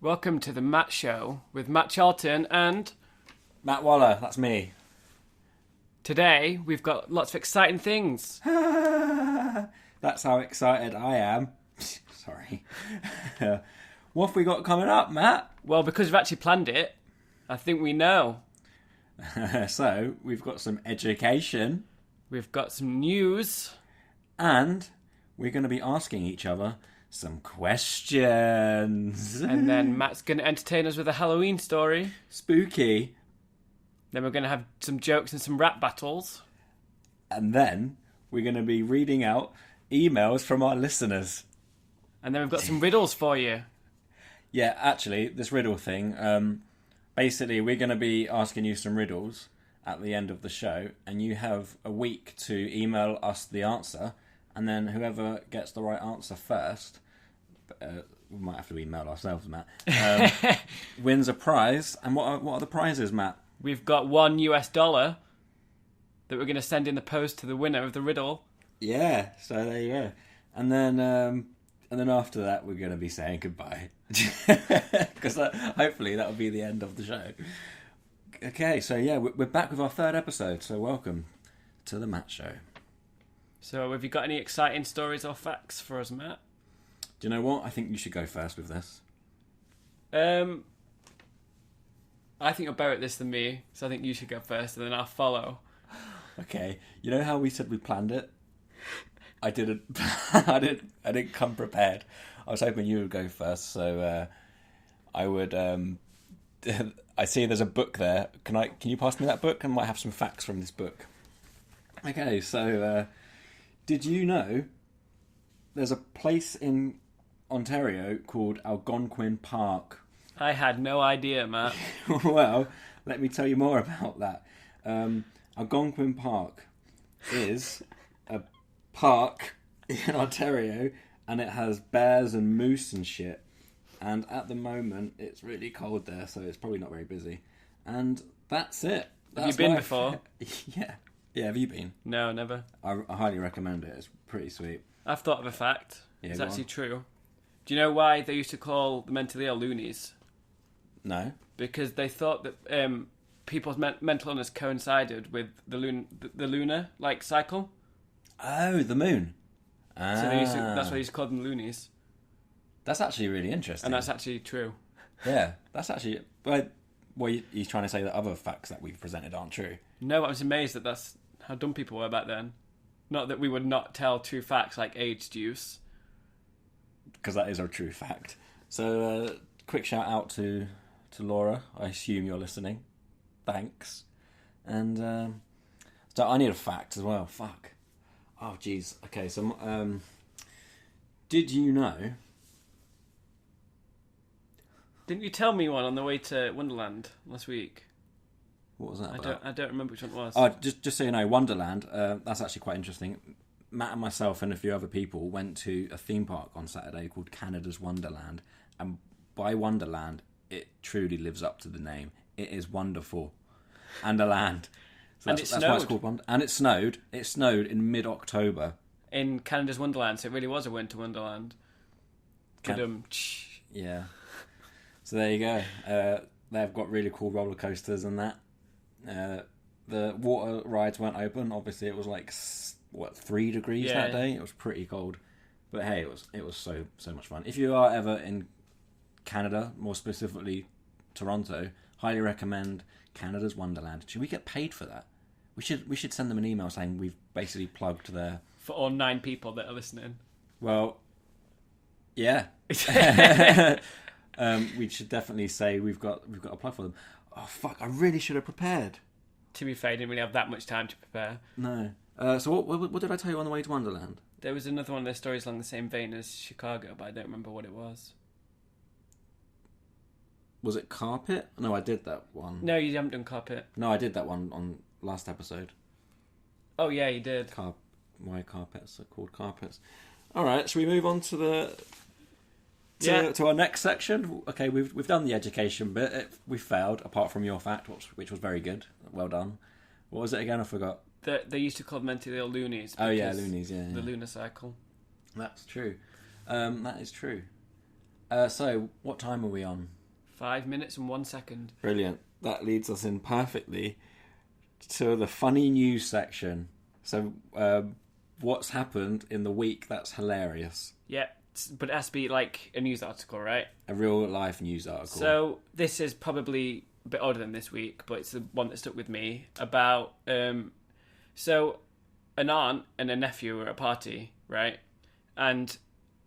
Welcome to the Matt Show with Matt Charlton, and Matt Waller, that's me. today we've got lots of exciting things. That's how excited I am. Sorry. What have we got coming up, Matt? Well, because we've actually planned it, I think we know. So, we've got some education, We've got some news. and we're going to be asking each other some questions. And then Matt's going to entertain us with a Halloween story. Spooky. Then we're going to have some jokes and some rap battles. And then we're going to be reading out emails from our listeners. And then we've got some riddles for you. Yeah, actually, this riddle thing, basically we're going to be asking you some riddles at the end of the show, and you have a week to email us the answer, and then whoever gets the right answer first, we might have to email ourselves, Matt, wins a prize. And what are the prizes, Matt? We've got $1 that we're going to send in the post to the winner of the riddle. Yeah, so there you go. And then after that, we're going to be saying goodbye. Because hopefully that'll be the end of the show. Okay, so yeah, we're back with our third episode, so welcome to the Matt Show. So have you got any exciting stories or facts for us, Matt? Do you know what? I think you should go first with this. I think you're better at this than me, so I think you should go first and then I'll follow. Okay, you know how we said we planned it? I didn't. I didn't come prepared. I was hoping you would go first, so I would. I see there's a book there. Can you pass me that book? I might have some facts from this book. Okay, so did you know there's a place in Ontario called Algonquin Park? I had no idea, Matt. Well, let me tell you more about that. Algonquin Park is a park in Ontario, and it has bears and moose and shit. And at the moment, it's really cold there, so it's probably not very busy. And that's it. Have you been before? Yeah. Yeah, have you been? No, never. I highly recommend it. It's pretty sweet. I've thought of a fact. Yeah, It's go actually on. true. Do you know why they used to call the mentally ill loonies? No? Because they thought that people's mental illness coincided with the lunar cycle. Oh, the moon. So that's why they used to call them loonies. That's actually really interesting. And that's actually true. Yeah, that's actually... Well, you're trying to say that other facts that we've presented aren't true. No, I was amazed that that's how dumb people were back then. Not that we would not tell true facts like age juice. Because that is a true fact. So, quick shout out to Laura. I assume you're listening. Thanks. And so I need a fact as well. Fuck. Oh, jeez. Okay, so did you know... Didn't you tell me one on the way to Wonderland last week? What was that about? I don't remember which one it was. Oh, just so you know, Wonderland, that's actually quite interesting. Matt and myself and a few other people went to a theme park on Saturday called Canada's Wonderland. And by Wonderland, it truly lives up to the name. It is wonderful. And a land. So And that's it why it's snowed. called Wonderland. And it snowed. It snowed in mid-October. In Canada's Wonderland, so it really was a winter wonderland. Yeah. So there you go. They've got really cool roller coasters and that. The water rides weren't open. Obviously, it was 3 degrees that day. It was pretty cold, but hey, it was so much fun. If you are ever in Canada, more specifically Toronto, highly recommend Canada's Wonderland. Should we get paid for that? We should send them an email saying we've basically plugged their... For all 9 people that are listening. Well, yeah. We should definitely say we've got a plug for them. Oh fuck! I really should have prepared. To be fair, I didn't really have that much time to prepare. No. So what did I tell you on the way to Wonderland? There was another one of their stories along the same vein as Chicago, but I don't remember what it was. Was it carpet? No, I did that one. No, you haven't done carpet. No, I did that one on last episode. Oh yeah, you did. Why carpets are called carpets. All right, should we move on to to our next section? Okay, we've done the education bit. We failed, apart from your fact, which was very good. Well done. What was it again? I forgot. They used to call them mentally ill loonies. Oh yeah, loonies. Yeah, the lunar cycle. That's true. That is true. So, what time are we on? 5 minutes and 1 second. Brilliant. That leads us in perfectly to the funny news section. So, what's happened in the week that's hilarious? Yeah, but it has to be like a news article, right? A real life news article. So this is probably a bit older than this week, but it's the one that stuck with me about... so an aunt and a nephew were at a party, right? And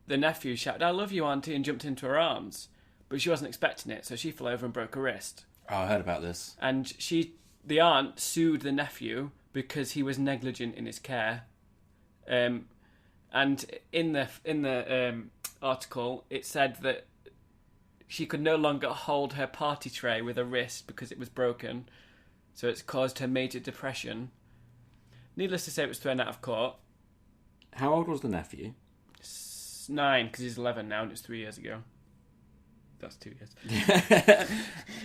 the nephew shouted, "I love you, auntie," and jumped into her arms. But she wasn't expecting it, so she fell over and broke her wrist. Oh, I heard about this. And the aunt sued the nephew because he was negligent in his care. And in the article, it said that she could no longer hold her party tray with her wrist because it was broken. So it's caused her major depression. Needless to say, it was thrown out of court. How old was the nephew? 9, because he's 11 now, and it's 3 years ago. That's 2 years.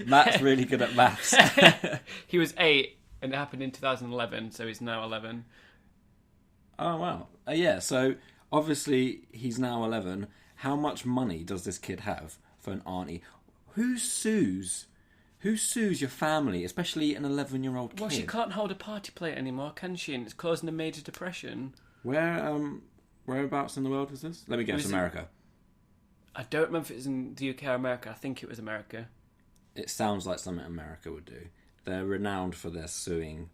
Matt's really good at maths. He was 8, and it happened in 2011, so he's now 11. Oh, wow. Yeah, so obviously he's now 11. How much money does this kid have for an auntie? Who sues your family, especially an 11-year-old kid? Well, she can't hold a party plate anymore, can she? And it's causing a major depression. Whereabouts in the world was this? Let me guess, America. I don't remember if it was in the UK or America. I think it was America. It sounds like something America would do. They're renowned for their suing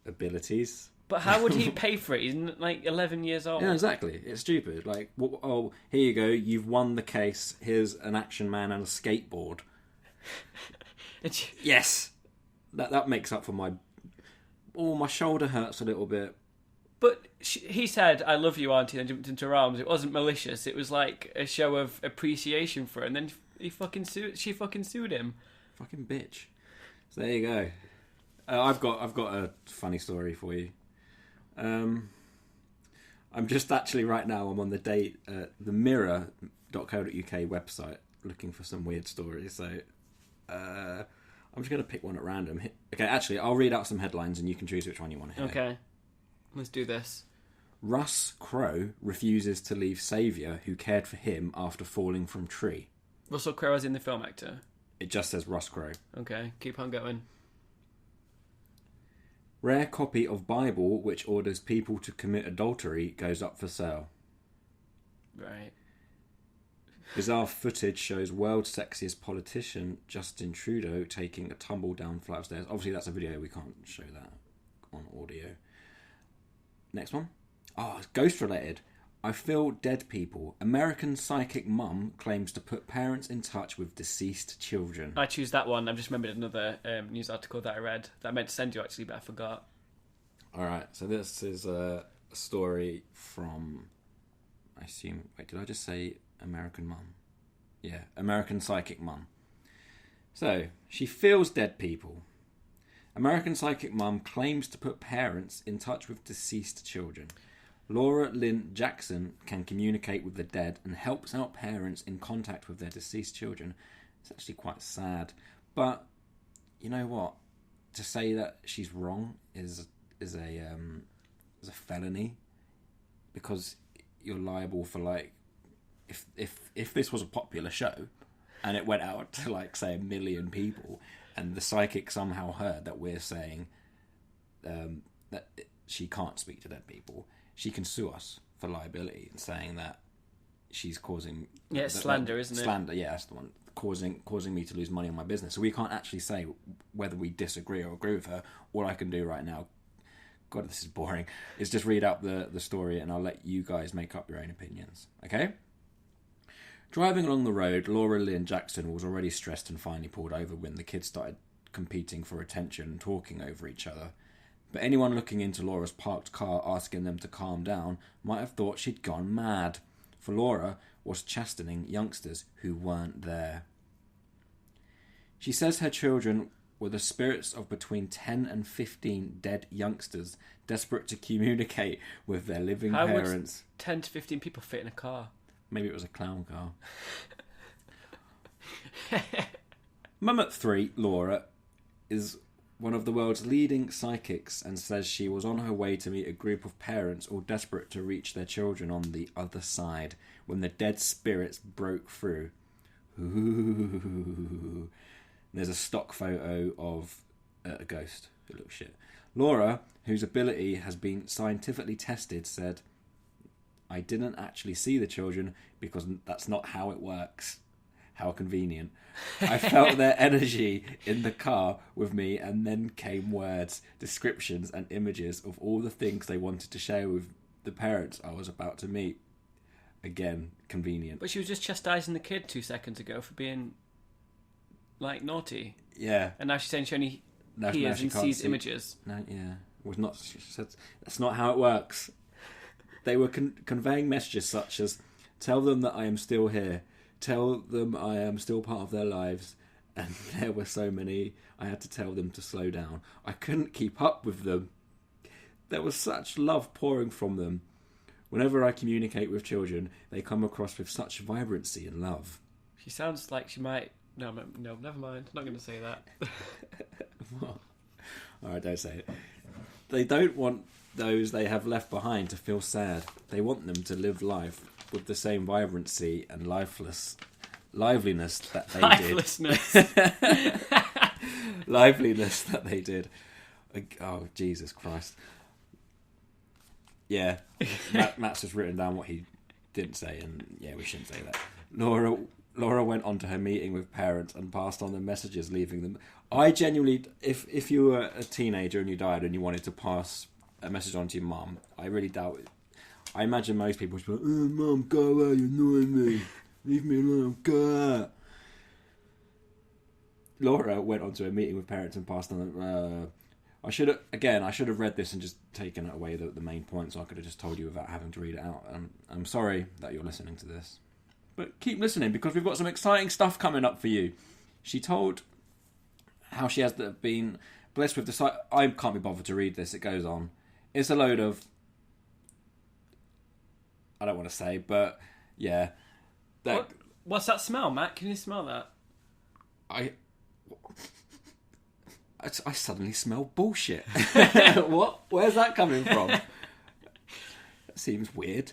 abilities. But how would he pay for it? He's like 11 years old. Yeah, exactly. It's stupid. Like, oh, here you go. You've won the case. Here's an action man and a skateboard. Yes! That makes up for my... Oh, my shoulder hurts a little bit. But he said, "I love you, auntie," and jumped into her arms. It wasn't malicious. It was like a show of appreciation for her. And then she fucking sued him. Fucking bitch. So there you go. I've got a funny story for you. I'm just actually right now, I'm on the mirror.co.uk website looking for some weird stories. So I'm just going to pick one at random. Okay, actually, I'll read out some headlines and you can choose which one you want to hear. Okay. Let's do this. Russ Crowe refuses to leave saviour who cared for him after falling from tree. Russell Crowe as in the film actor? It just says Russ Crowe. Okay, keep on going. Rare copy of Bible which orders people to commit adultery goes up for sale. Right. Bizarre footage shows world's sexiest politician Justin Trudeau taking a tumble down flight of stairs. Obviously that's a video, we can't show that on audio. Next one. Oh, it's ghost related. I feel dead people. American psychic mum claims to put parents in touch with deceased children. I choose that one. I've just remembered another news article that I read that I meant to send you actually, but I forgot. Alright, so this is a story from, I assume, wait, did I just say American mum? Yeah, American psychic mum. So, she feels dead people. American psychic mum claims to put parents in touch with deceased children. Laura Lynn Jackson can communicate with the dead and helps out parents in contact with their deceased children. It's actually quite sad. But, you know what? To say that she's wrong is a felony. Because you're liable for, like... If this was a popular show and it went out to, like, say, 1 million people... and the psychic somehow heard that we're saying that she can't speak to dead people, she can sue us for liability and saying that she's causing... Yeah, it's slander, isn't it? Slander, yeah, that's the one. Causing me to lose money on my business. So we can't actually say whether we disagree or agree with her. All I can do right now, God, this is boring, is just read out the story and I'll let you guys make up your own opinions. Okay? Driving along the road, Laura Lynn Jackson was already stressed and finally pulled over when the kids started competing for attention and talking over each other. But anyone looking into Laura's parked car asking them to calm down might have thought she'd gone mad, for Laura was chastening youngsters who weren't there. She says her children were the spirits of between 10 and 15 dead youngsters desperate to communicate with their living parents. How would 10 to 15 people fit in a car? Maybe it was a clown car. Mum at 3, Laura, one of the world's leading psychics, and says she was on her way to meet a group of parents all desperate to reach their children on the other side when the dead spirits broke through. Ooh. There's a stock photo of a ghost. It looks shit. Laura, whose ability has been scientifically tested, said, "I didn't actually see the children because that's not how it works." How convenient. I felt their energy in the car with me, and then came words, descriptions and images of all the things they wanted to share with the parents I was about to meet. Again, convenient. But she was just chastising the kid 2 seconds ago for being, like, naughty. Yeah. And now she's saying she only hears and sees images. No, yeah. It was not. She said, that's not how it works. They were conveying messages such as, tell them that I am still here. Tell them I am still part of their lives. And there were so many, I had to tell them to slow down. I couldn't keep up with them. There was such love pouring from them. Whenever I communicate with children, they come across with such vibrancy and love. She sounds like she might... No, never mind. Not going to say that. What? Alright, don't say it. They don't want those they have left behind to feel sad. They want them to live life with the same vibrancy and liveliness that they did. Liveliness that they did. Oh, Jesus Christ. Yeah, Matt's just written down what he didn't say, and yeah, we shouldn't say that. Laura went on to her meeting with parents and passed on the messages, leaving them. I genuinely, if you were a teenager and you died and you wanted to pass a message on to your mum, I really doubt it. I imagine most people would be like, "Oh, Mum, go away, you're annoying me. Leave me alone, go out." Laura went on to a meeting with parents and passed on. I should have read this and just taken away the main points, so I could have just told you without having to read it out. I'm sorry that you're listening to this. But keep listening, because we've got some exciting stuff coming up for you. She told how she has been blessed with the... I can't be bothered to read this, it goes on. It's a load of... I don't want to say, but yeah. What's that smell, Matt? Can you smell that? I suddenly smell bullshit. What? Where's that coming from? That seems weird.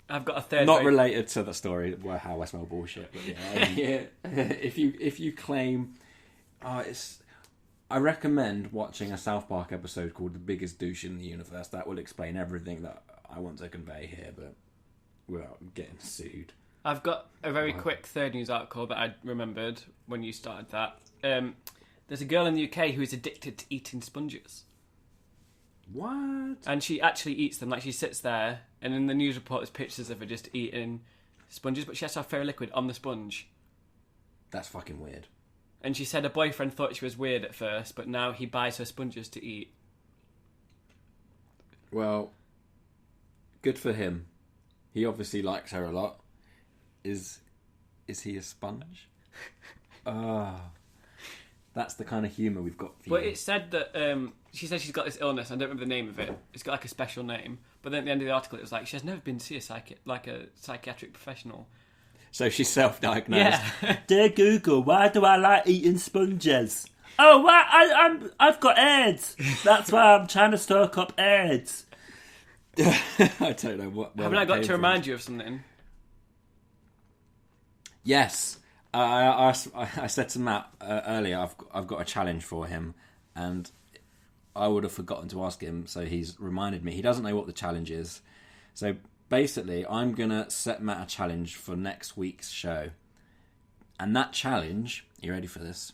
I've got a third. Not related to the story how I smell bullshit, but yeah. If you claim, I recommend watching a South Park episode called "The Biggest Douche in the Universe." That will explain everything that I want to convey here, but without getting sued. I've got a very quick third news article that I remembered when you started that. There's a girl in the UK who is addicted to eating sponges. What? And she actually eats them. Like, she sits there, and in the news report there's pictures of her just eating sponges, but she has to have fairy liquid on the sponge. That's fucking weird. And she said her boyfriend thought she was weird at first, but now he buys her sponges to eat. Well, good for him. He obviously likes her a lot. Is he a sponge? That's the kind of humour we've got for you. But it said that she said she's got this illness. I don't remember the name of it. It's got like a special name. But then at the end of the article, it was like she has never been to see a psychiatric professional. So she's self-diagnosed. Yeah. Dear Google, why do I like eating sponges? Oh, I've got AIDS. That's why I'm trying to stoke up AIDS. I don't know what. Haven't I got to remind you of something? Yes. I said to Matt earlier, I've got a challenge for him, and I would have forgotten to ask him, so he's reminded me. He doesn't know what the challenge is. So basically, I'm going to set Matt a challenge for next week's show. And that challenge, you ready for this?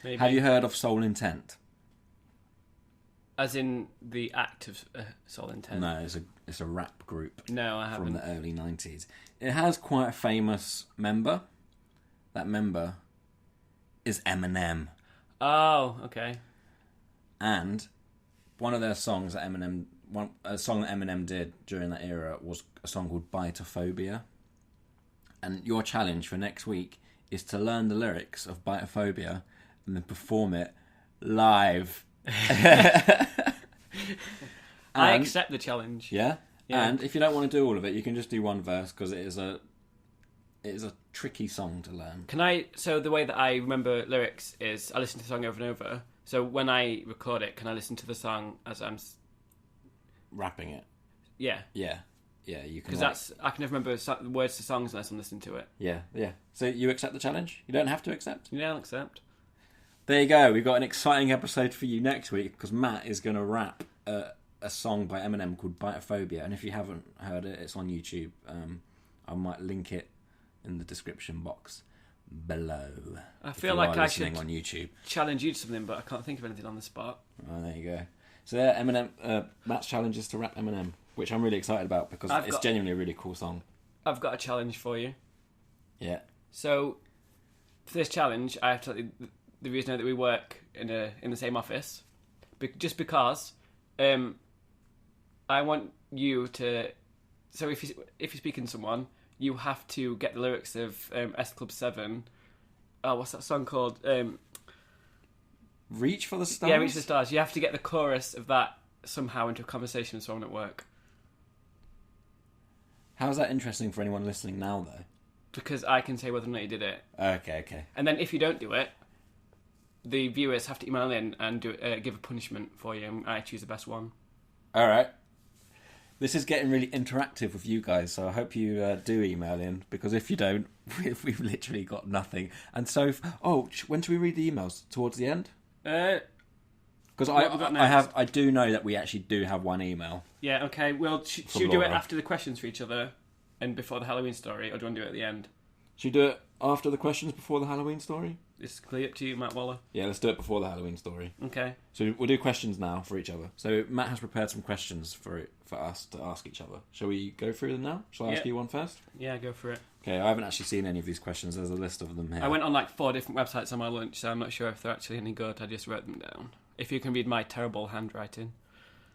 Maybe. Have you heard of Soul Intent? As in the act of Soul Intent? No, it's a rap group. No, I haven't. From the early 90s. It has quite a famous member. That member is Eminem. Oh, okay. And one of their songs that a song that Eminem did during that era was a song called Bitophobia. And your challenge for next week is to learn the lyrics of Bitophobia and then perform it live. I accept the challenge. Yeah? And if you don't want to do all of it, you can just do one verse, because it is a tricky song to learn. So the way that I remember lyrics is I listen to the song over and over, So when I record it, can I listen to the song as I'm... Rapping it. Yeah. Yeah. Yeah, you can. Because I can never remember the words to songs unless I'm listening to it. Yeah. So you accept the challenge? You don't have to accept? Yeah, I'll accept. There you go. We've got an exciting episode for you next week because Matt is going to rap a song by Eminem called Bitophobia. And if you haven't heard it, it's on YouTube. I might link it in the description box below. I feel like I should on YouTube. challenge you to something, but I can't think of anything on the spot. Oh, there you go. So yeah, Eminem. Matt's challenge is to rap Eminem, which I'm really excited about because it's genuinely a really cool song. I've got a challenge for you. Yeah. So for this challenge, I have to. The reason that we work in the same office, just because, I want you to. So if you're speaking to someone, you have to get the lyrics of S Club 7. Oh, what's that song called? Reach for the Stars? Yeah, Reach for the Stars. You have to get the chorus of that somehow into a conversation with someone at work. How's that interesting for anyone listening now, though? Because I can say whether or not you did it. Okay. And then if you don't do it, the viewers have to email in and give a punishment for you, and I choose the best one. All right. This is getting really interactive with you guys, so I hope you do email in, because if you don't, we've literally got nothing. And so, when should we read the emails? Towards the end? Because I do know that we actually do have one email. Yeah, okay. Well, should we do it after the questions for each other and before the Halloween story, or do you want to do it at the end? Should we do it after the questions before the Halloween story? It's clear up to you, Matt Waller. Yeah, let's do it before the Halloween story. Okay. So we'll do questions now for each other. So Matt has prepared some questions for us to ask each other. Shall we go through them now? Shall I ask you one first? Yeah, go for it. Okay, I haven't actually seen any of these questions. There's a list of them here. I went on 4 different websites on my lunch, so I'm not sure if they're actually any good. I just wrote them down. If you can read my terrible handwriting.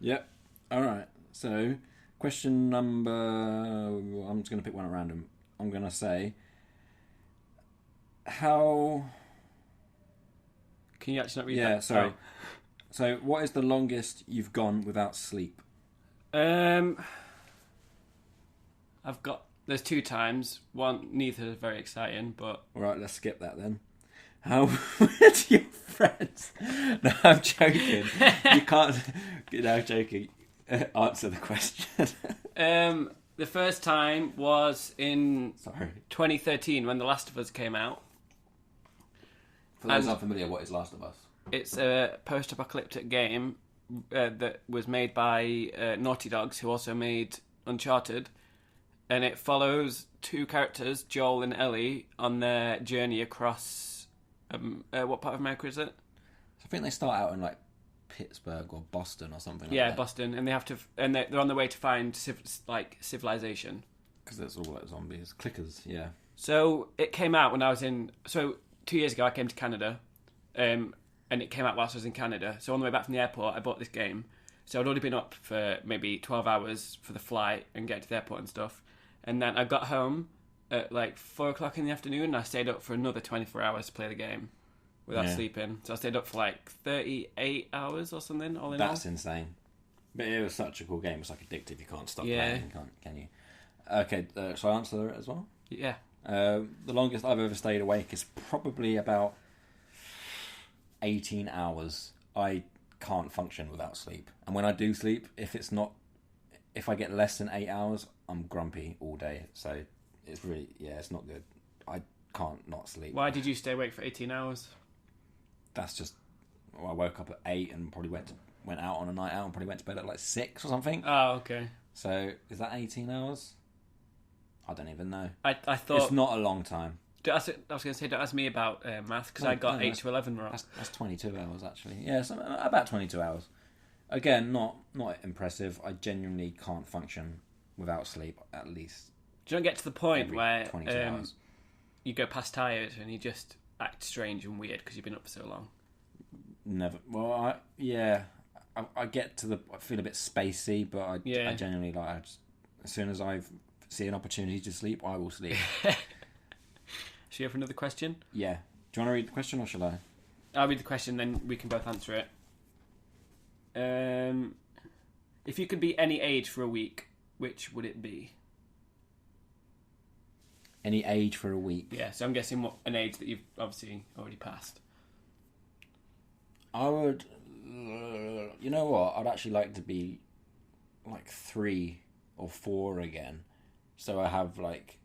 Yep. All right. So, question number... I'm just going to pick one at random. I'm going to say... How... Can you actually not read that? Yeah, sorry. Oh. So, what is the longest you've gone without sleep? I've got... There's 2 times. One, neither are very exciting, but... All right, let's skip that then. How with your friends? No, I'm joking. You can't... No, I'm joking. Answer the question. The first time was in 2013 when The Last of Us came out. For those unfamiliar, what is Last of Us? It's a post-apocalyptic game that was made by Naughty Dogs, who also made Uncharted. And it follows 2 characters, Joel and Ellie, on their journey across... what part of America is it? I think they start out in Pittsburgh or Boston or something. Yeah, like that. Boston, and they have to, and they're on their way to find civilization. Because there's all zombies, clickers. Yeah. So it came out when I was in. So 2 years ago, I came to Canada, and it came out whilst I was in Canada. So on the way back from the airport, I bought this game. So I'd already been up for maybe 12 hours for the flight and getting to the airport and stuff. And then I got home at 4 o'clock in the afternoon, and I stayed up for another 24 hours to play the game without sleeping. So I stayed up for 38 hours or something, all in all. That's insane. But it was such a cool game. It's addictive. You can't stop playing, can you? Okay, shall I answer it as well? Yeah. The longest I've ever stayed awake is probably about 18 hours. I can't function without sleep. And when I do sleep, if I get less than 8 hours, I'm grumpy all day. So it's really, it's not good. I can't not sleep. Why did you stay awake for 18 hours? That's just... I woke up at 8 and probably went out on a night out and probably went to bed at 6 or something. Oh, okay. So, is that 18 hours? I don't even know. I thought... It's not a long time. I was going to say, don't ask me about math, because I got 8 to 11 wrong. That's 22 hours, actually. Yeah, about 22 hours. Again, not impressive. I genuinely can't function without sleep, at least. Do you not get to the point where 22 hours. You go past tired and you just act strange and weird because you've been up for so long? Never. Well, I get to I feel a bit spacey, but I genuinely as soon as I see an opportunity to sleep, I will sleep. Should we have another question? Yeah. Do you want to read the question or shall I? I'll read the question, then we can both answer it. If you could be any age for a week, which would it be? Any age for a week? Yeah, so I'm guessing an age that you've obviously already passed. I would. You know what? I'd actually like to be like 3 or 4 again. So I have like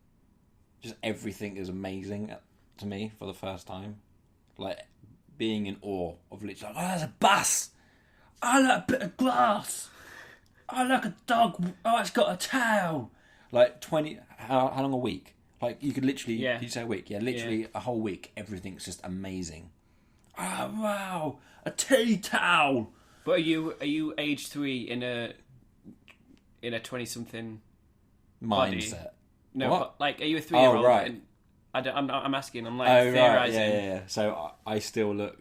just everything is amazing to me for the first time. Like being in awe of literally like, oh, there's a bus. I like a bit of glass. I like a dog. Oh, it's got a tail. Like 20. How long a week? Like you could literally. Yeah. Did you say a week? Yeah, literally a whole week. Everything's just amazing. Oh wow, a tea towel. But are you age 3 in a 20-something Mindset? body? No, What? like are you a 3-year-old? Oh, right. I'm asking. I'm like Oh theorizing. right, yeah. So I still look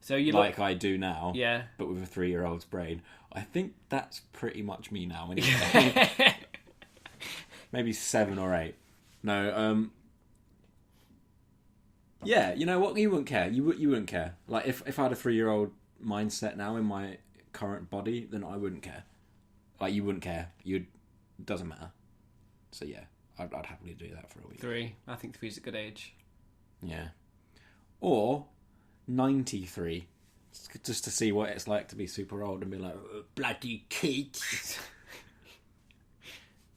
So you like I do now. Yeah. But with a 3-year-old's brain. I think that's pretty much me now. Anyway. Maybe 7 or 8. No. Yeah, you know what? You wouldn't care. You wouldn't care. Like if I had a 3-year-old mindset now in my current body, then I wouldn't care. Like you wouldn't care. Doesn't matter. So yeah, I'd happily do that for a week. 3. I think 3 is a good age. Yeah. Or 93. Just to see what it's like to be super old and be like, bloody kids.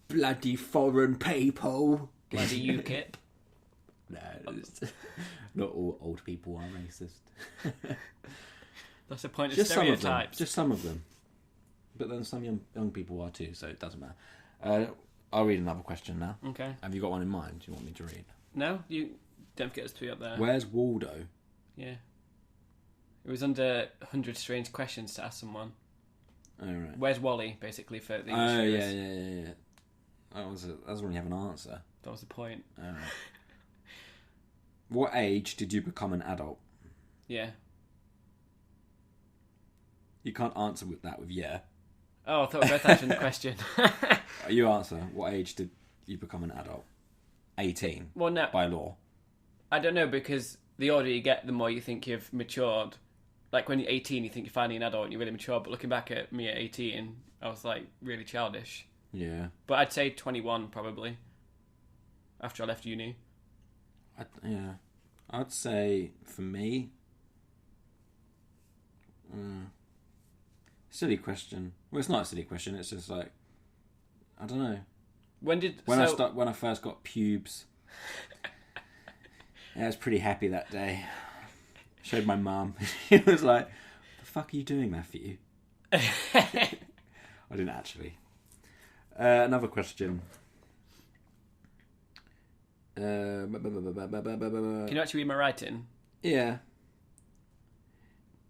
Bloody foreign people. Bloody UKIP. No, not all old people are racist. That's the point of Just some of them. stereotypes. Just some of them. But then some young people are too, so it doesn't matter. I'll read another question now. Okay. Have you got one in mind? Do you want me to read? No, you don't forget us 3 up there. Where's Waldo? Yeah. It was under 100 strange questions to ask someone. Oh, right. Where's Wally, basically, for the English Oh, viewers? yeah. That doesn't really have an answer. That was the point. Oh, right. What age did you become an adult? Yeah. You can't answer with that with yeah. Oh, I thought we were both answering the question. You answer. What age did you become an adult? 18. Well, no. By law. I don't know, because the older you get, the more you think you've matured. Like, when you're 18, you think you're finally an adult and you're really mature, but looking back at me at 18, I was, like, really childish. Yeah. But I'd say 21, probably, after I left uni. Yeah. I'd say, for me... silly question. Well, it's not a silly question, it's just like... I don't know. When I first got pubes... I was pretty happy that day. Showed my mum. She was like, "The fuck are you doing, Matthew?" I didn't actually. Another question. Can you actually read my writing? Yeah.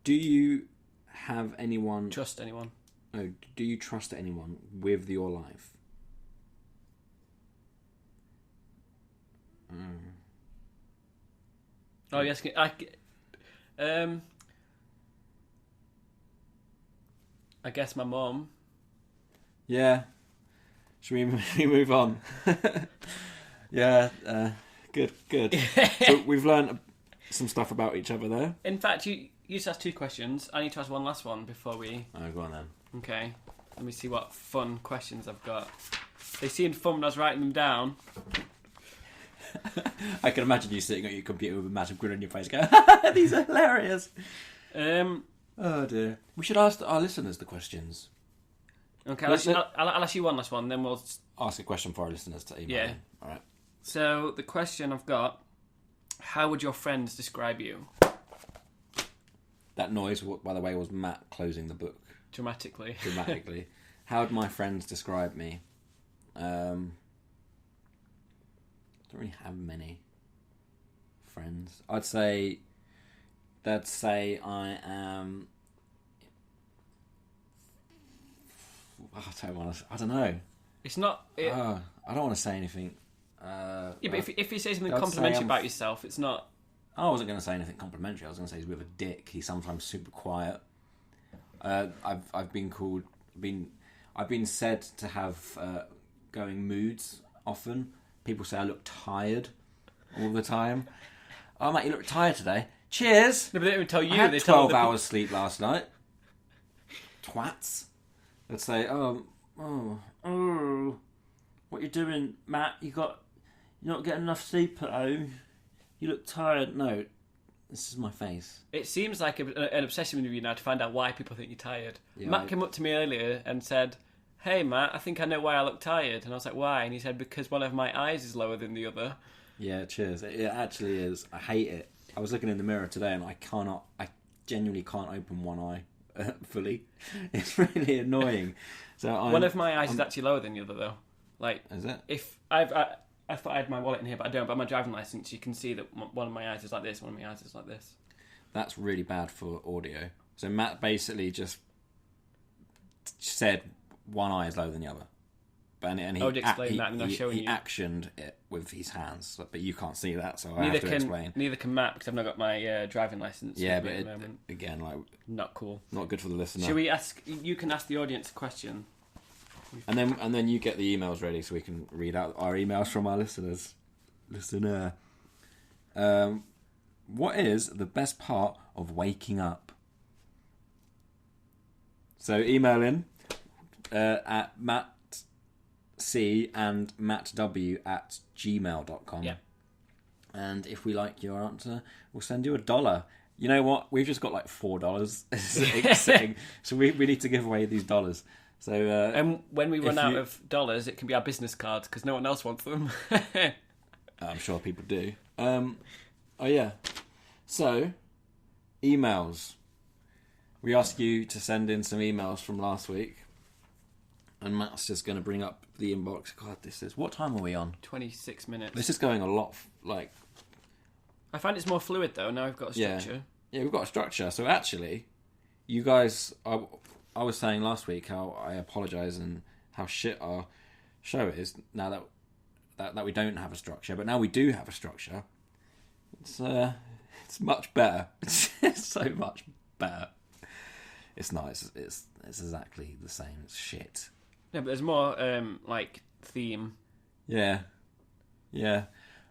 Do you have anyone... Trust anyone? No, do you trust anyone with your life? Oh, yes. I guess my mum. Yeah. Should we move on? Yeah. Good. So we've learned some stuff about each other there. In fact, you just asked 2 questions. I need to ask one last one before we... Oh, go on then. Okay. Let me see what fun questions I've got. They seemed fun when I was writing them down. I can imagine you sitting at your computer with a massive grin on your face going, these are hilarious. Oh dear. We should ask our listeners the questions. Okay, I'll ask you one last one, then we'll... Ask a question for our listeners to email. Yeah. Alright. So, the question I've got, how would your friends describe you? That noise, by the way, was Matt closing the book. Dramatically. How would my friends describe me? Don't really have many friends. I'd say they'd say I am... I don't know. It's not... I don't want to say anything. Yeah, but if you say something I'd complimentary say about yourself, it's not... I wasn't going to say anything complimentary. I was going to say he's a bit of a dick. He's sometimes super quiet. I've been said to have going moods often. People say I look tired all the time. Oh, mate, you look tired today. Cheers. No, but they don't even tell you. I had they tell 12 hours sleep last night. Twats. They'd say, oh, What you doing, Matt? You're not getting enough sleep at home. You look tired. no, This is my face. It seems like an obsession with you now to find out why people think you're tired. Yeah, Matt came up to me earlier and said, "Hey, Matt, I think I know why I look tired." And I was like, "Why?" And he said, "Because one of my eyes is lower than the other." Yeah, cheers. It actually is. I hate it. I was looking in the mirror today and I genuinely can't open one eye fully. It's really annoying. So one of my eyes is actually lower than the other, though. Like, is it? If I thought I had my wallet in here, but I don't. But on my driving license, you can see that one of my eyes is like this, one of my eyes is like this. That's really bad for audio. So Matt basically just said one eye is lower than the other. And he, I would explain that, and I'll show you. He actioned it with his hands, but you can't see that, so I have to explain. Neither can Matt, because I've not got my driving license. Yeah, but again, like, not cool. Not good for the listener. Should we ask? You can ask the audience a question. And then you get the emails ready so we can read out our emails from our listeners. Listener. What is the best part of waking up? So email in at Matt C and mattw@gmail.com. Yeah. And if we like your answer, we'll send you $1. You know what? We've just got like $4 sitting, so we need to give away these dollars. So and when we run out of dollars, it can be our business cards because no one else wants them. I'm sure people do. Oh yeah. So emails. We asked you to send in some emails from last week. And Matt's just going to bring up the inbox. God, what time are we on? 26 minutes. This is going a lot, like... I find it's more fluid, though. Now I've got a structure. Yeah, we've got a structure. So actually, you guys... I was saying last week how I apologise and how shit our show is now that we don't have a structure. But now we do have a structure. It's much better. It's so much better. It's nice. It's exactly the same. It's shit. Yeah, but there's more like theme. Yeah.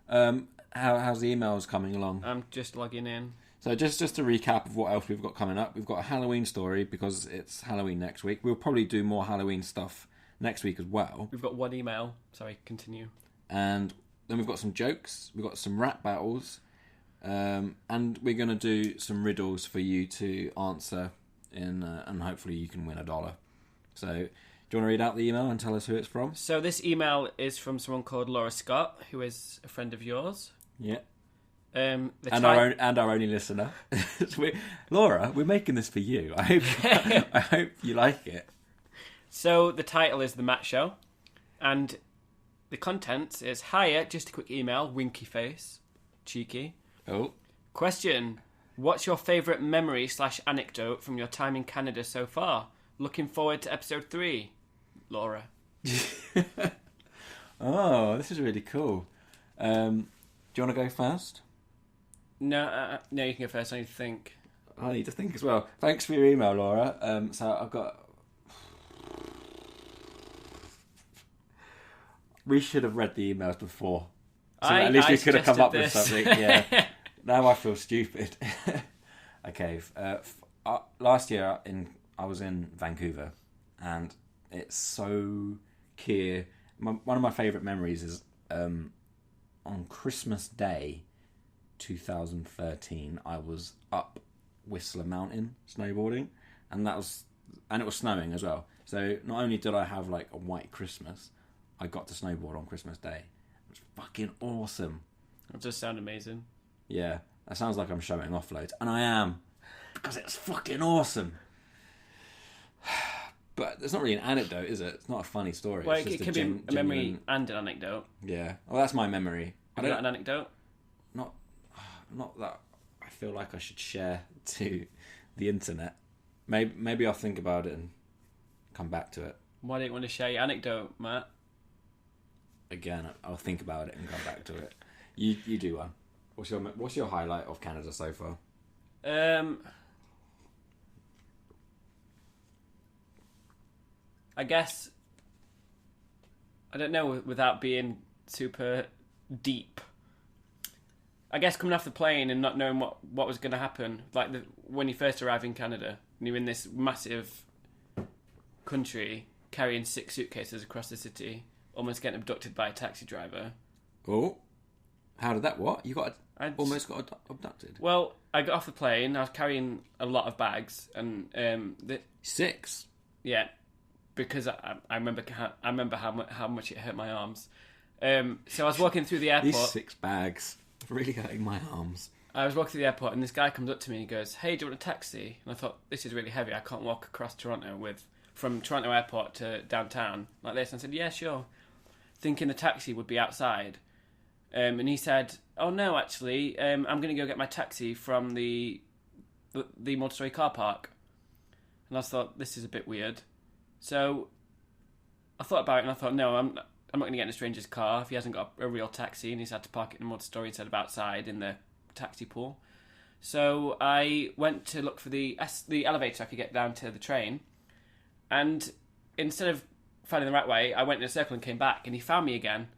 How's the emails coming along? I'm just logging in. So just to recap of what else we've got coming up, we've got a Halloween story because it's Halloween next week. We'll probably do more Halloween stuff next week as well. We've got one email. Sorry, continue. And then we've got some jokes. We've got some rap battles, and we're gonna do some riddles for you to answer and hopefully you can win $1. So, do you want to read out the email and tell us who it's from? So this email is from someone called Laura Scott, who is a friend of yours. Yeah. Our only listener. Laura, we're making this for you. I hope you like it. So the title is The Matt Show, and the content is, "Hiya, just a quick email, winky face, cheeky. Oh. Question: What's your favourite memory/anecdote from your time in Canada so far? Looking forward to episode 3. Laura." Oh, this is really cool. Do you want to go first? No, you can go first. I need to think. I need to think as well. Thanks for your email, Laura. So I've got... We should have read the emails before. So at least we could have come up with something. Yeah. Now I feel stupid. Okay. Last year I was in Vancouver, and it's so clear. One of my favourite memories is on Christmas Day 2013. I was up Whistler Mountain snowboarding, and it was snowing as well. So not only did I have like a white Christmas, I got to snowboard on Christmas Day. It was fucking awesome. That does sound amazing. Yeah, that sounds like I'm showing off loads, and I am, because it's fucking awesome. But it's not really an anecdote, is it? It's not a funny story. Well, it's it just could be a memory and an anecdote. Yeah, well, that's my memory. Have you got an anecdote? Not that I feel like I should share to the internet. Maybe I'll think about it and come back to it. Why don't you want to share your anecdote, Matt? Again, I'll think about it and come back to it. You do one. What's your highlight of Canada so far? I guess, I don't know, without being super deep. I guess coming off the plane and not knowing what was going to happen, like when you first arrive in Canada, and you're in this massive country carrying 6 suitcases across the city, almost getting abducted by a taxi driver. Oh, how did that? What you got? Almost got abducted. Well, I got off the plane. I was carrying a lot of bags, and 6. Yeah, because I remember how much it hurt my arms. So I was walking through the airport. These 6 bags are really hurting my arms. I was walking through the airport, and this guy comes up to me and he goes, "Hey, do you want a taxi?" And I thought, this is really heavy. I can't walk across Toronto from Toronto Airport to downtown like this. And I said, "Yeah, sure," thinking the taxi would be outside. And he said, "Oh no, actually, I'm going to go get my taxi from the multi-story car park." And I thought, this is a bit weird. So I thought about it, and I thought, no, I'm not going to get in a stranger's car if he hasn't got a real taxi, and he's had to park it in the multi-story instead of outside in the taxi pool. So I went to look for the elevator I could get down to the train, and instead of finding the right way, I went in a circle and came back, and he found me again.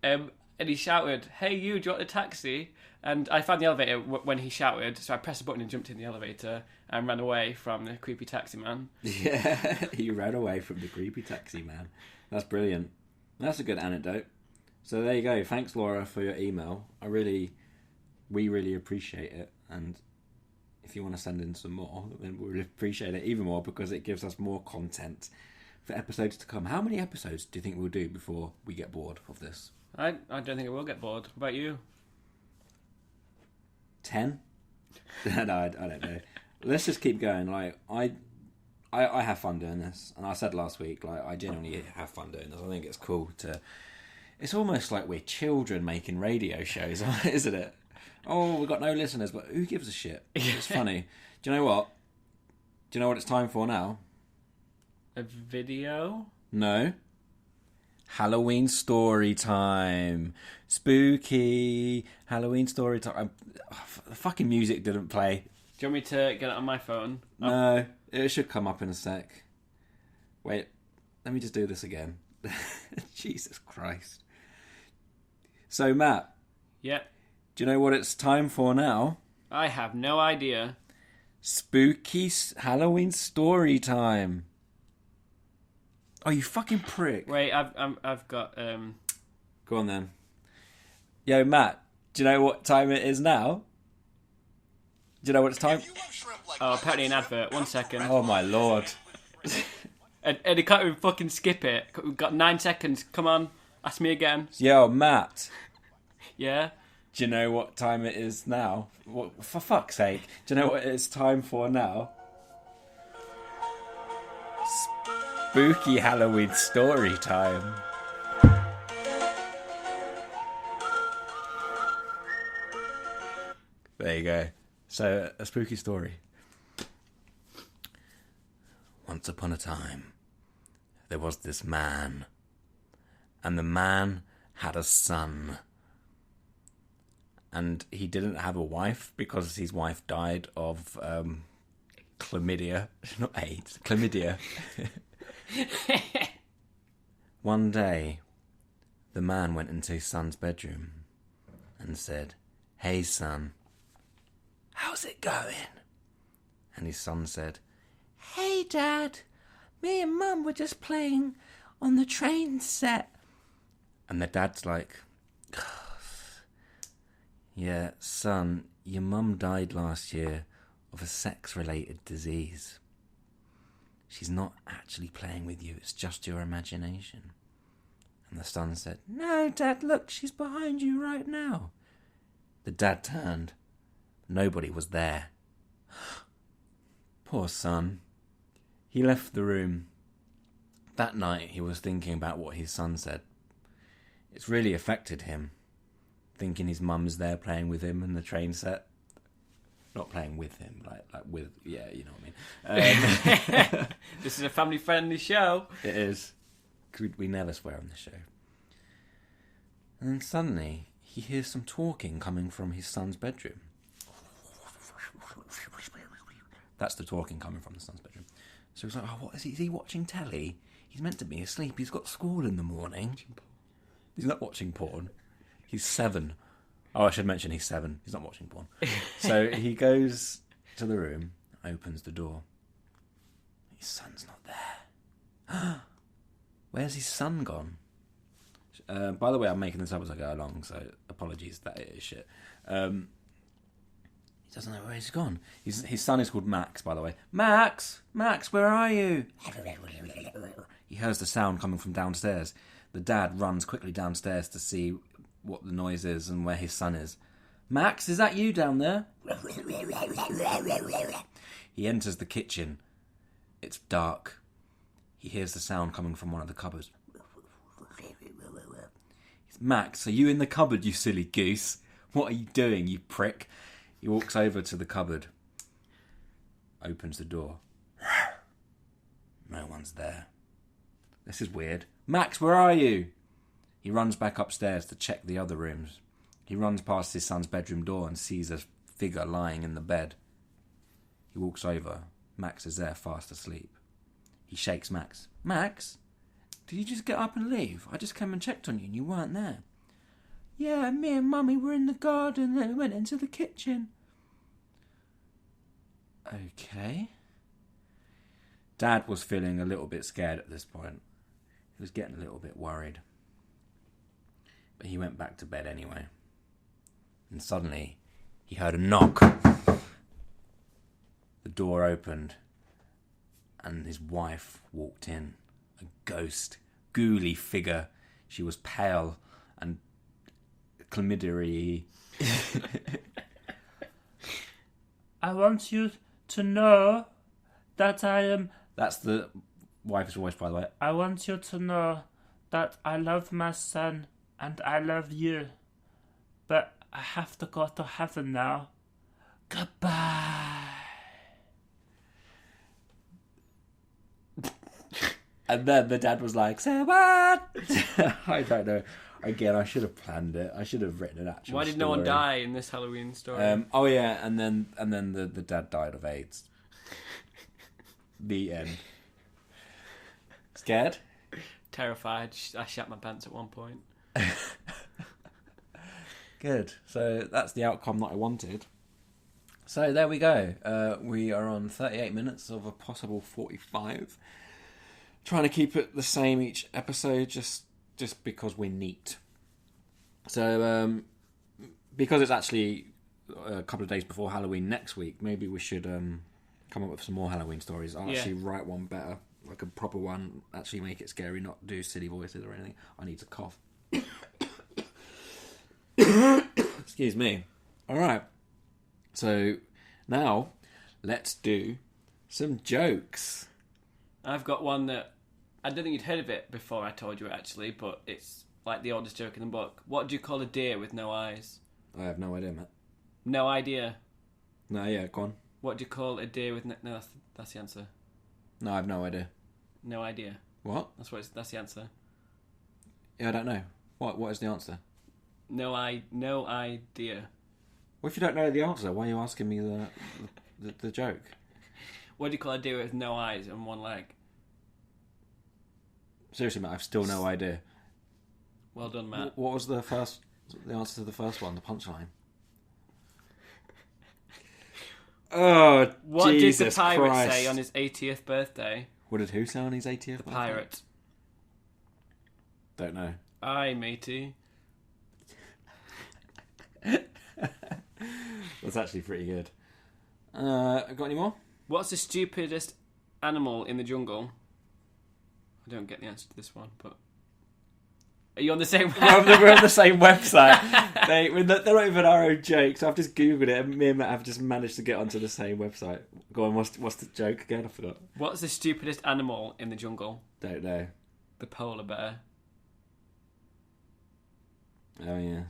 And he shouted, "Hey, you, do you want a taxi?" And I found the elevator when he shouted, so I pressed a button and jumped in the elevator and ran away from the creepy taxi man. Yeah, you ran away from the creepy taxi man. That's brilliant. That's a good anecdote. So there you go. Thanks, Laura, for your email. We really appreciate it. And if you want to send in some more, then we'll appreciate it even more because it gives us more content for episodes to come. How many episodes do you think we'll do before we get bored of this? I don't think I will get bored. What about you? 10? No, I don't know. Let's just keep going. Like I have fun doing this, and I said last week, like I genuinely have fun doing this. I think it's cool to. It's almost like we're children making radio shows, isn't it? Oh, we've got no listeners, but who gives a shit? It's funny. Do you know what? Do you know what it's time for now? A video? No. Halloween story time. Spooky Halloween story time. The fucking music didn't play. Do you want me to get it on my phone? No, it should come up in a sec. Wait, let me just do this again. Jesus Christ. So, Matt. Yeah. Do you know what it's time for now? I have no idea. Spooky Halloween story time. Oh, you fucking prick. Wait, I've got... Go on then. Yo, Matt, do you know what time it is now? Do you know what it's time? Oh, apparently an advert. 1 second. Oh, my Lord. And he can't even fucking skip it. We've got 9 seconds. Come on, ask me again. Yo, Matt. Yeah? Do you know what time it is now? What, for fuck's sake. Do you know what it's time for now? Spooky Halloween story time. There you go. So, a spooky story. Once upon a time, there was this man. And the man had a son. And he didn't have a wife because his wife died of chlamydia. Not AIDS, chlamydia. One day, the man went into his son's bedroom and said, "Hey, son, how's it going?" And his son said, "Hey, Dad, me and Mum were just playing on the train set." And the dad's like, "Yeah, son, your mum died last year of a sex-related disease. She's not actually playing with you, it's just your imagination." And the son said, "No, Dad, look, she's behind you right now." The dad turned. Nobody was there. Poor son. He left the room. That night he was thinking about what his son said. It's really affected him. Thinking his mum's there playing with him in the train set. Not playing with him, like with, yeah, you know what I mean. This is a family-friendly show. It is. We never swear on the show. And then suddenly, he hears some talking coming from his son's bedroom. That's the talking coming from the son's bedroom. So he's like, "Oh, what is he? Is he watching telly? He's meant to be asleep. He's got school in the morning." He's not watching porn. He's 7. Oh, I should mention he's 7. He's not watching porn. So he goes to the room, opens the door. His son's not there. Where's his son gone? By the way, I'm making this up as I go along, so apologies, that it is shit. He doesn't know where he's gone. His son is called Max, by the way. Max, where are you? He hears the sound coming from downstairs. The dad runs quickly downstairs to see what the noise is and where his son is. Max, is that you down there? He enters the kitchen. It's dark. He hears the sound coming from one of the cupboards. Max, are you in the cupboard, you silly goose? What are you doing, you prick? He walks over to the cupboard. Opens the door. No one's there. This is weird. Max, where are you? He runs back upstairs to check the other rooms. He runs past his son's bedroom door and sees a figure lying in the bed. He walks over. Max is there, fast asleep. He shakes Max. Max, did you just get up and leave? I just came and checked on you and you weren't there. Yeah, me and Mummy were in the garden and then we went into the kitchen. Okay. Dad was feeling a little bit scared at this point. He was getting a little bit worried. But he went back to bed anyway. And suddenly, he heard a knock. The door opened, and his wife walked in. A ghost, ghouly figure. She was pale and chlamydia-y. I want you to know that I am... That's the wife's voice, by the way. I want you to know that I love my son and I love you. But I have to go to heaven now. Goodbye. And then the dad was like, say what? I don't know. Again, I should have planned it. I should have written an actual Why did story. no one die in this Halloween story? Oh yeah, and then the dad died of AIDS. The end. Scared? Terrified. I shat my pants at one point. Good. So that's the outcome that I wanted. So there we go. We are on 38 minutes of a possible 45. Trying to keep it the same each episode, just because we're neat. So because it's actually a couple of days before Halloween next week, maybe we should come up with some more Halloween stories. I'll actually write one better, like a proper one. Actually make it scary, not do silly voices or anything. I need to cough. Excuse me. All right. So now let's do some jokes. I've got one that I don't think you'd heard of it before I told you it actually, but it's like the oldest joke in the book. What do you call a deer with no eyes? I have no idea, Matt. No idea. No, yeah, go on. What do you call a deer with no? That's the answer. No, I have no idea. No idea. What? That's the answer. Yeah, I don't know. What is the answer? No idea. Well, if you don't know the answer, why are you asking me the joke? What do you call a deer with no eyes and one leg? Seriously, Matt, I've still no idea. Well done, Matt. What was the answer to the first one, the punchline? Oh, What Jesus did the pirate Christ. say on his 80th birthday? What did who say on his 80th birthday? Pirate. Don't know. Aye, matey. That's actually pretty good. Got any more? What's the stupidest animal in the jungle? I don't get the answer to this one, but... Are you on the same... We're on the same website. They're not even our own jokes. I've just Googled it and me and Matt have just managed to get onto the same website. Go on, what's the joke again? I forgot. What's the stupidest animal in the jungle? Don't know. The polar bear. Oh, yeah.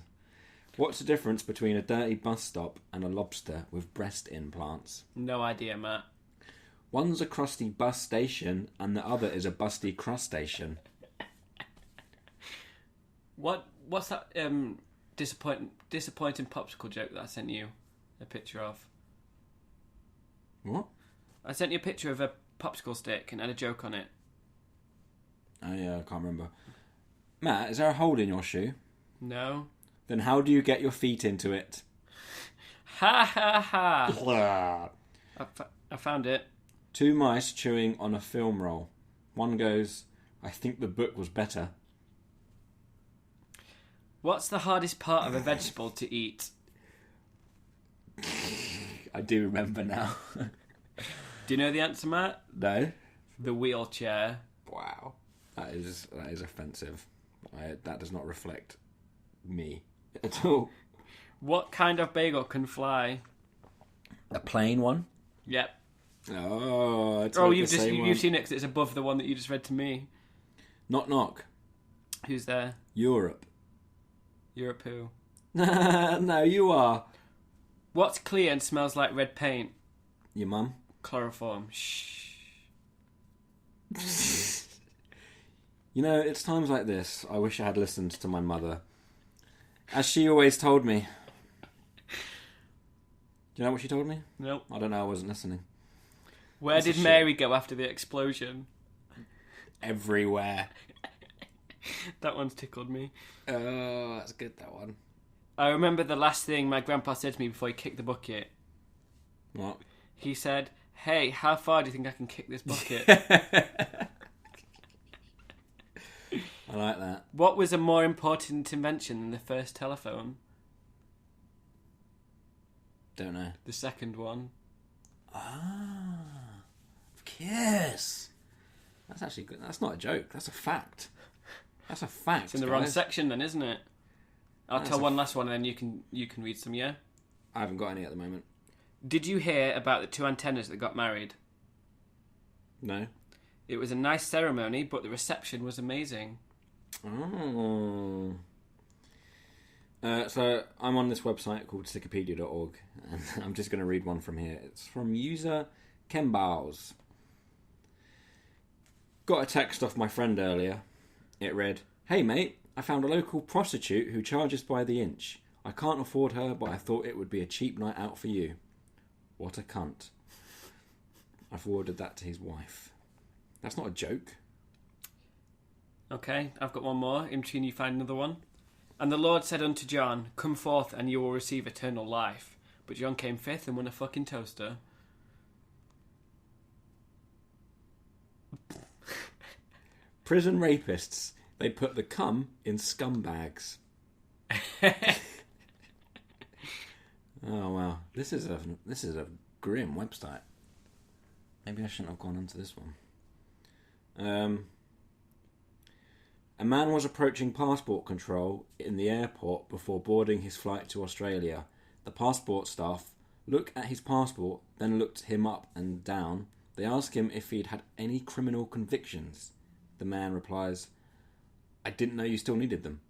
What's the difference between a dirty bus stop and a lobster with breast implants? No idea, Matt. One's a crusty bus station and the other is a busty crustacean. What's that disappointing popsicle joke that I sent you a picture of? What? I sent you a picture of a popsicle stick and had a joke on it. Oh, yeah, I can't remember. Matt, is there a hole in your shoe? No. Then how do you get your feet into it? Ha ha ha! I found it. 2 mice chewing on a film roll. One goes, I think the book was better. What's the hardest part of a vegetable to eat? I do remember now. Do you know the answer, Matt? No? The wheelchair. Wow. That is offensive. That does not reflect me at all. What kind of bagel can fly? A plain one? Yep. Oh, You've seen it because it's above the one that you just read to me. Knock knock. Who's there? Europe. Europe who? No, you are. What's clear and smells like red paint? Your mum. Chloroform. Shh. You know, it's times like this I wish I had listened to my mother. As she always told me. Do you know what she told me? Nope. I don't know, I wasn't listening. Where did Mary go after the explosion? Everywhere. That one's tickled me. Oh, that's good, that one. I remember the last thing my grandpa said to me before he kicked the bucket. What? He said, "Hey, how far do you think I can kick this bucket?" I like that. What was a more important invention than the first telephone? Don't know. The second one. Ah, Kiss. That's actually good. That's not a joke. That's a fact. That's a fact. It's in the wrong section then, isn't it? I'll tell one last one and then you can read some, yeah? I haven't got any at the moment. Did you hear about the two antennas that got married? No. It was a nice ceremony, but the reception was amazing. Oh. So I'm on this website called Wikipedia.org, and I'm just going to read one from here. It's from user Kembows. Got a text off my friend earlier. It read, "Hey mate, I found a local prostitute who charges by the inch. I can't afford her, but I thought it would be a cheap night out for you." What a cunt. I forwarded that to his wife. That's not a joke. Okay, I've got one more. In between you find another one. And the Lord said unto John, "Come forth and you will receive eternal life." But John came fifth and won a fucking toaster. Prison rapists. They put the cum in scumbags. Oh wow, this is a grim website. Maybe I shouldn't have gone onto this one. A man was approaching passport control in the airport before boarding his flight to Australia. The passport staff looked at his passport, then looked him up and down. They asked him if he'd had any criminal convictions. The man replies, "I didn't know you still needed them."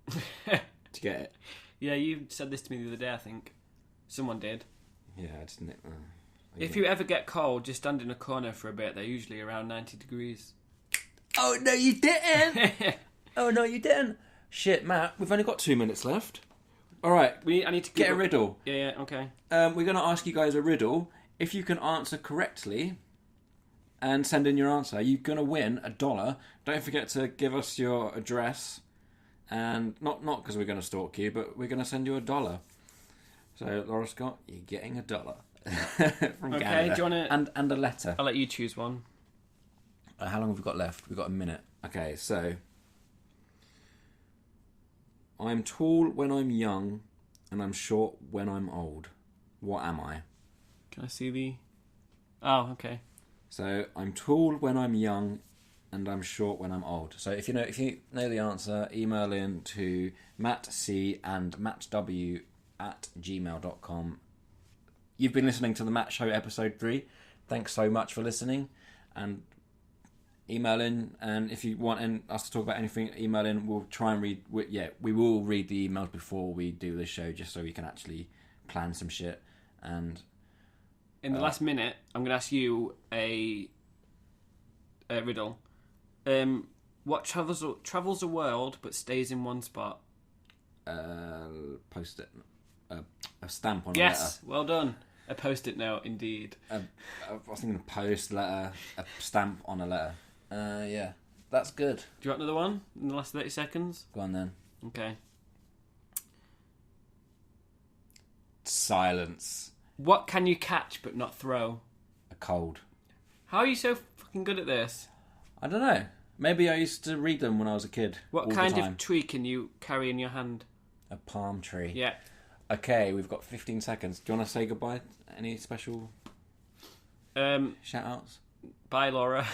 Do you get it? Yeah, you said this to me the other day, I think. Someone did. Yeah, I just didn't. If you ever get cold, just stand in a corner for a bit. They're usually around 90 degrees. Oh, no, you didn't! Oh, no, you didn't! Shit, Matt, we've only got 2 minutes left. All right, I need to get a riddle. Yeah, okay. We're going to ask you guys a riddle. If you can answer correctly and send in your answer, you're going to win $1. Don't forget to give us your address. And not because we're going to stalk you, but we're going to send you $1. So, Laura Scott, you're getting $1 from Canada. Okay, do you want to... And a letter. I'll let you choose one. How long have we got left? We've got a minute. Okay, so... I'm tall when I'm young, and I'm short when I'm old. What am I? Can I see the... Oh, okay. So, I'm tall when I'm young, and I'm short when I'm old. So, if you know the answer, email in to mattc and mattw@gmail.com. You've been listening to The Matt Show Episode 3. Thanks so much for listening, and email in, and if you want us to talk about anything, email in. We'll try and read. We will read the emails before we do the show, just so we can actually plan some shit. And in the last minute, I'm going to ask you a riddle. What travels the world but stays in one spot? Post-it. A stamp on a letter. Yes, well done. A post-it note, indeed. I was thinking a post letter, a stamp on a letter. Yeah, that's good. Do you want another one in the last 30 seconds? Go on then. Okay. Silence. What can you catch but not throw? A cold. How are you so fucking good at this? I don't know. Maybe I used to read them when I was a kid. What all kind the time. of tree can you carry in your hand? A palm tree. Yeah. Okay, we've got 15 seconds. Do you want to say goodbye? Any special shout-outs? Bye, Laura.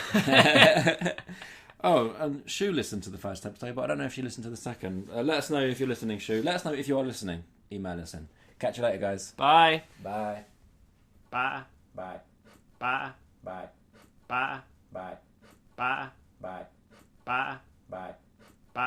Oh, and Shu listened to the first episode, but I don't know if she listened to the second. Let us know if you're listening, Shu. Let us know if you are listening. Email us in. Catch you later, guys. Bye. Bye. Bye. Bye. Bye. Bye. Bye. Bye. Bye. Bye. Bye. Bye.